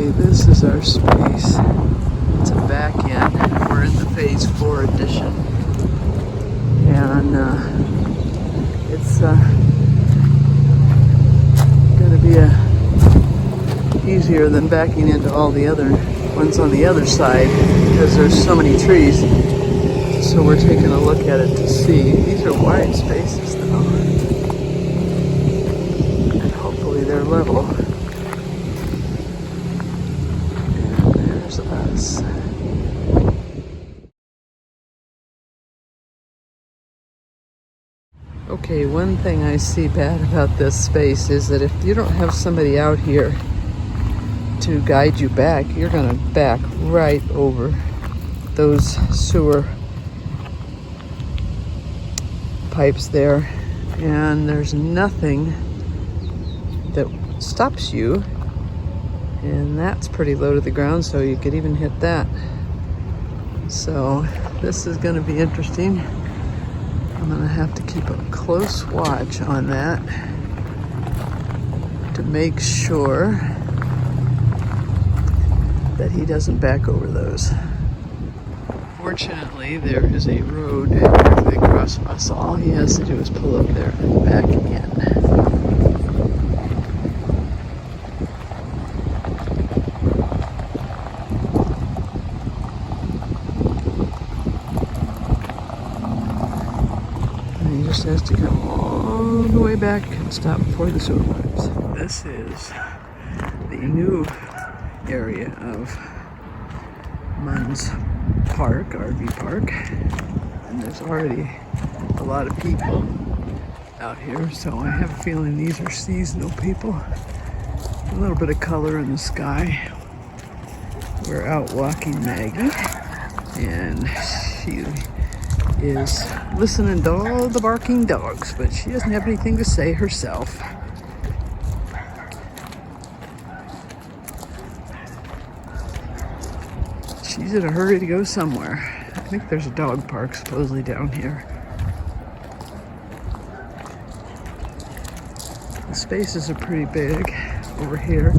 Okay, this is our space. It's a back end. We're in the phase 4 edition. And it's gonna be easier than backing into all the other ones on the other side because there's so many trees. So we're taking a look at it to see. These are wide spaces though. And hopefully they're level. Us. Okay, one thing I see bad about this space is that if you don't have somebody out here to guide you back, you're gonna back right over those sewer pipes there, and there's nothing that stops you. And that's pretty low to the ground, so you could even hit that. So this is gonna be interesting. I'm gonna have to keep a close watch on that to make sure that he doesn't back over those. Fortunately, there is a road directly across from us. All he has to do is pull up there and back again. He just has to come all the way back and stop before the sewer pipes. This is the new area of Munds Park RV Park, and there's already a lot of people out here, so I have a feeling these are seasonal people. A little bit of color in the sky. We're out walking Maggie, and she is listening to all the barking dogs, but she doesn't have anything to say herself. She's in a hurry to go somewhere. I think there's a dog park supposedly down here. The spaces are pretty big over here.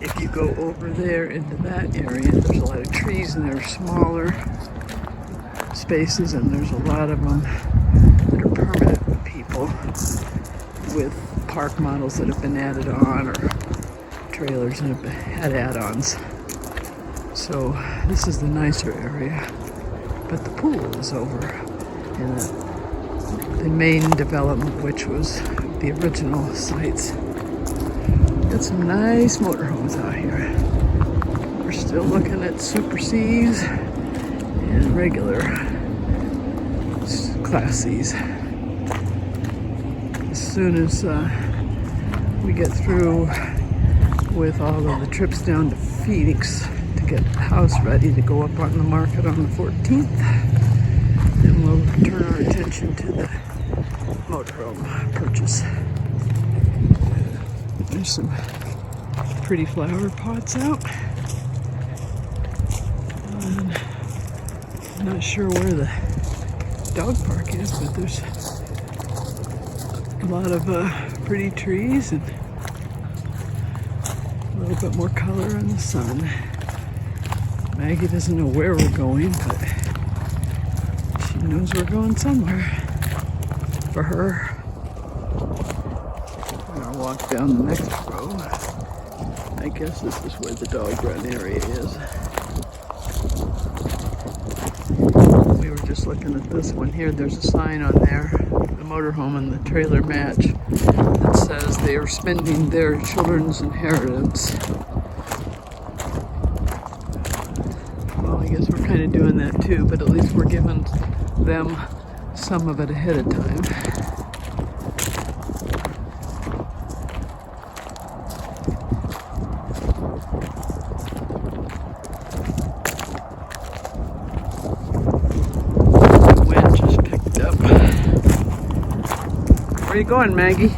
If you go over there into that area, there's a lot of trees and they're smaller spaces, and there's a lot of them that are permanent people with park models that have been added on, or trailers that have had add-ons. So this is the nicer area, but the pool is over in the main development, which was the original sites. Got some nice motorhomes out here. We're still looking at Super Cs and regular Class C's. As soon as we get through with all of the trips down to Phoenix to get the house ready to go up on the market on the 14th, then we'll turn our attention to the motorhome purchase. There's some pretty flower pots out. And I'm not sure where the dog park is, but there's a lot of pretty trees and a little bit more color in the sun. Maggie doesn't know where we're going, but she knows we're going somewhere. For her, we're gonna walk down the next row. I guess this is where the dog run area is. We were just looking at this one here. There's a sign on there, the motorhome and the trailer match, that says they are spending their children's inheritance. Well, I guess we're kind of doing that too, but at least we're giving them some of it ahead of time. Where you going, Maggie?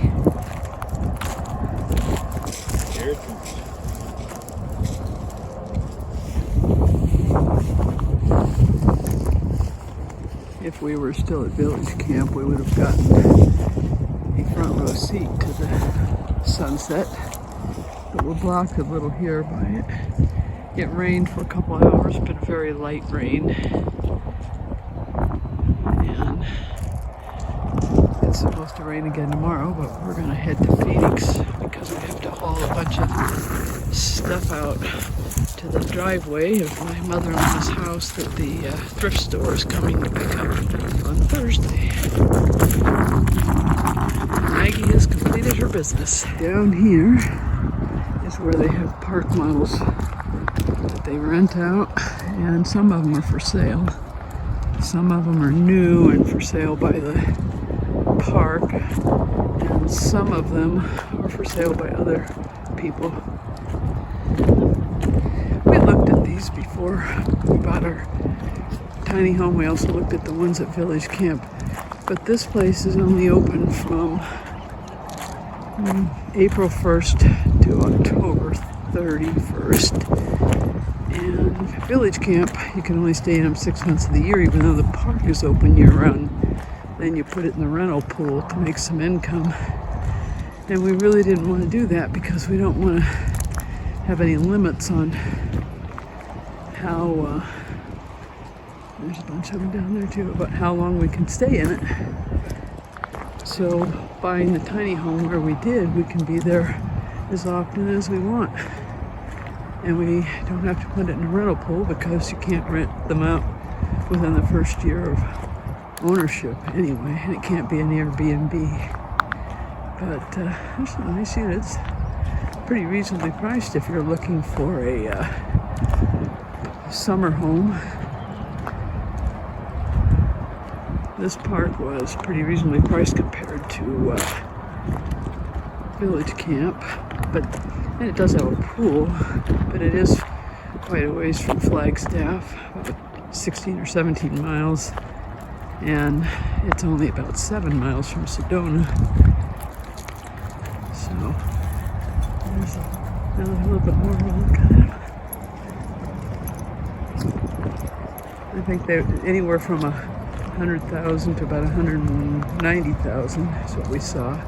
If we were still at village camp, we would have gotten a front row seat to the sunset. But we're blocked a little here by it. It rained for a couple hours, but very light rain. And it's supposed to rain again tomorrow, but we're gonna head to Phoenix because we have to haul a bunch of stuff out to the driveway of my mother-in-law's house that the thrift store is coming to pick up on Thursday. Maggie has completed her business. Down here is where they have park models that they rent out, and some of them are for sale. Some of them are new and for sale by the park, and some of them are for sale by other people. We looked at these before we bought our tiny home. We also looked at the ones at Village Camp, but this place is only open from April 1st to October 31st. And Village Camp, you can only stay in them 6 months of the year, even though the park is open year-round. Then you put it in the rental pool to make some income. And we really didn't want to do that because we don't want to have any limits on how, there's a bunch of them down there too, about how long we can stay in it. So buying the tiny home where we did, we can be there as often as we want. And we don't have to put it in a rental pool because you can't rent them out within the first year of ownership anyway, and it can't be an Airbnb. But there's some nice units, pretty reasonably priced if you're looking for a summer home. This park was pretty reasonably priced compared to Village Camp, and it does have a pool, but it is quite a ways from Flagstaff, about 16 or 17 miles, and it's only about 7 miles from Sedona. So there's a little bit more of a look at it. I think they're anywhere from 100,000 to about 190,000 is what we saw.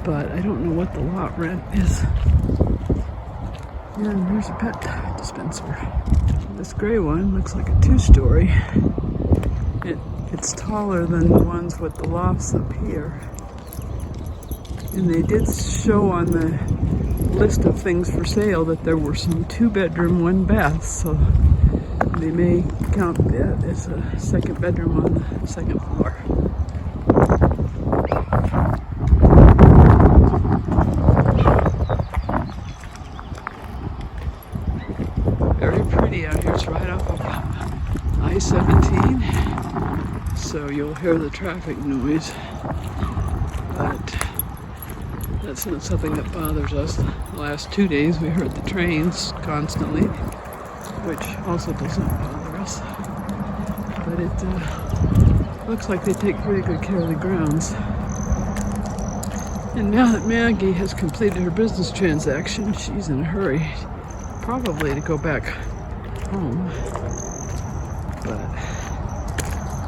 But I don't know what the lot rent is. And here's a pet dispenser. This gray one looks like a 2-story. It's taller than the ones with the lofts up here. And they did show on the list of things for sale that there were some 2-bedroom, 1-bath, so they may count that as a second bedroom on the second floor. Very pretty out here. It's right off of I-17, so you'll hear the traffic noise, but that's not something that bothers us. The last 2 days we heard the trains constantly, which also doesn't bother us. But it looks like they take pretty good care of the grounds. And now that Maggie has completed her business transaction, she's in a hurry, probably to go back home. But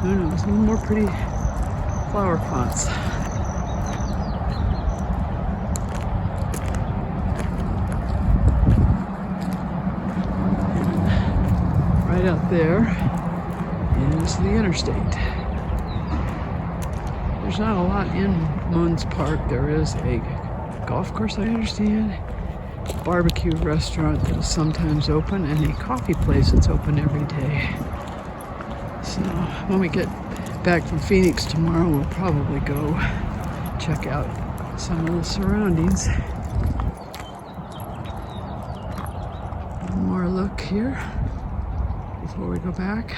who knows, a little more pretty flower pots. Right out there is the interstate. There's not a lot in Munds Park. There is a golf course, I understand, a barbecue restaurant that is sometimes open, and a coffee place that's open every day. So when we get back from Phoenix tomorrow, we'll probably go check out some of the surroundings. One more look here before we go back.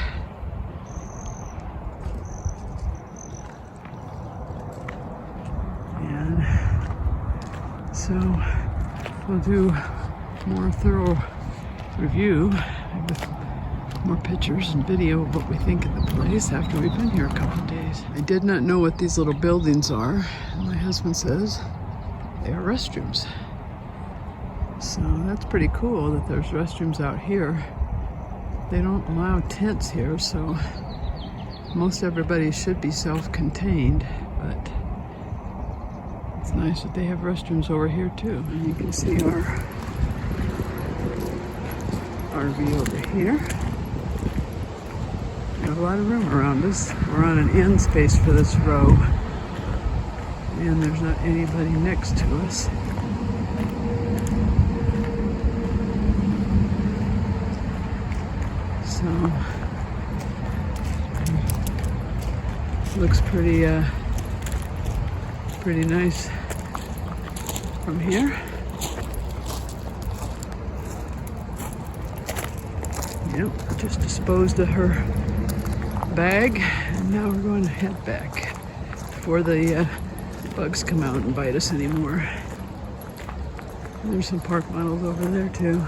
And so we'll do more thorough review with more pictures and video of what we think of the place after we've been here a couple of days. I did not know what these little buildings are, and my husband says they are restrooms. So that's pretty cool that there's restrooms out here. They don't allow tents here, so most everybody should be self-contained, but it's nice that they have restrooms over here too. And you can see our RV over here. Got a lot of room around us. We're on an end space for this row, and there's not anybody next to us. So looks pretty nice from here. Yep, just disposed of her bag, and now we're going to head back before the bugs come out and bite us anymore. And there's some park models over there too.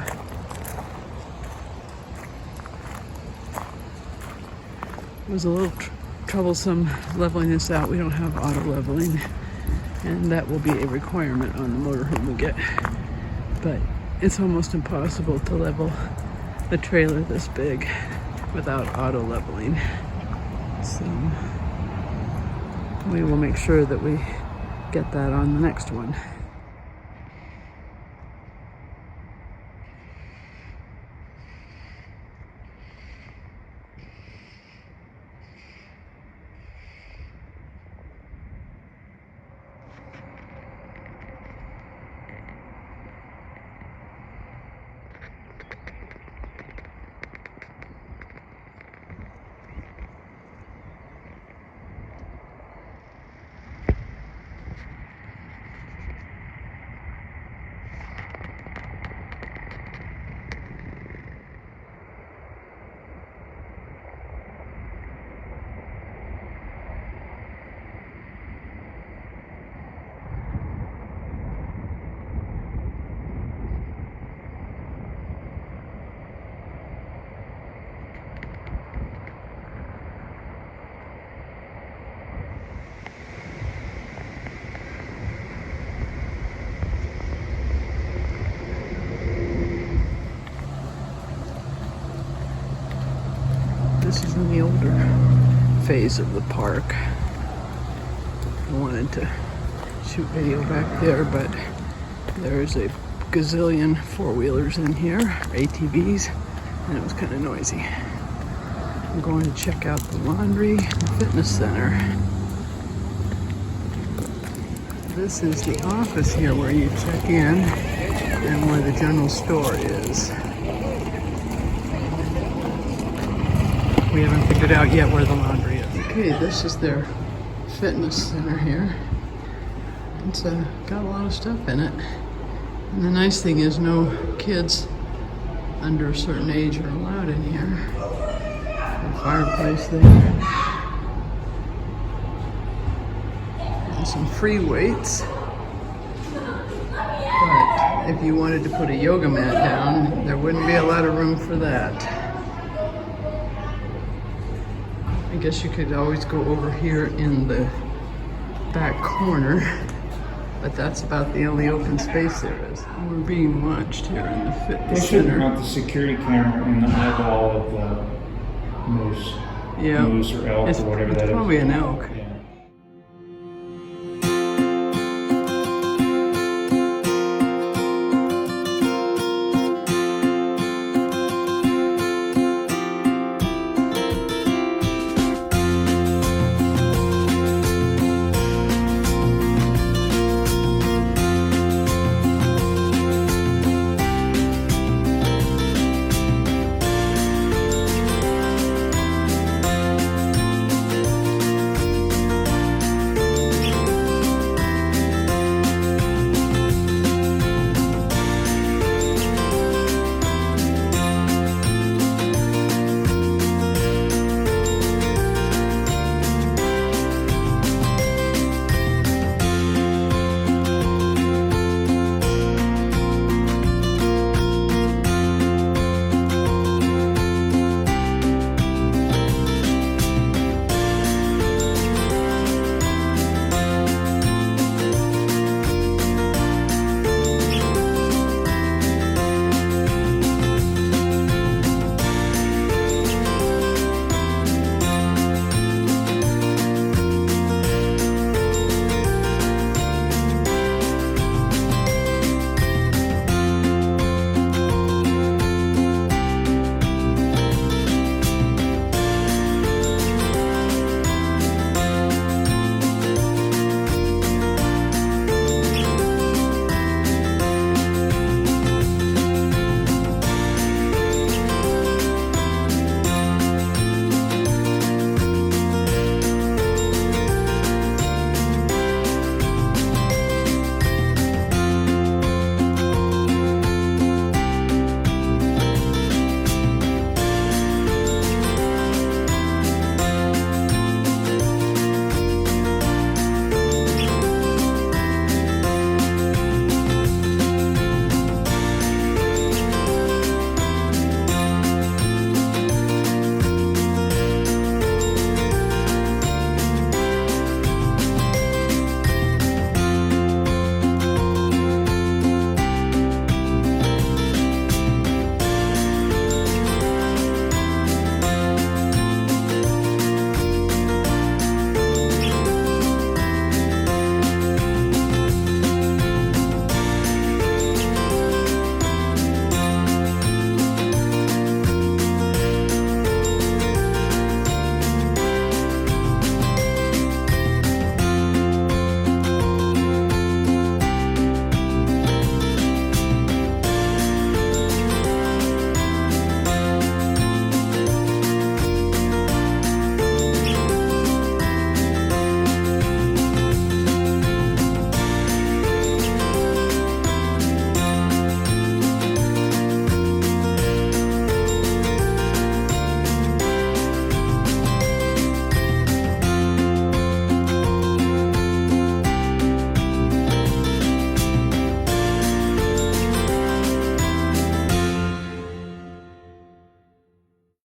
It was a little troublesome leveling this out. We don't have auto leveling, and that will be a requirement on the motorhome we get. But it's almost impossible to level a trailer this big without auto leveling. So we will make sure that we get that on the next one. This is in the older phase of the park. I wanted to shoot video back there, but there's a gazillion four-wheelers in here, ATVs, and it was kind of noisy. I'm going to check out the laundry and fitness center. This is the office here where you check in and where the general store is. We haven't figured out yet where the laundry is. Okay, this is their fitness center here. It's got a lot of stuff in it. And the nice thing is no kids under a certain age are allowed in here. A fireplace there. And some free weights. But if you wanted to put a yoga mat down, there wouldn't be a lot of room for that. I guess you could always go over here in the back corner, but that's about the only open space there is. We're being watched here in the fitness They should center. mount the security camera in the eyeball of the moose. Yeah. Moose or elk or whatever that is. It's probably an elk.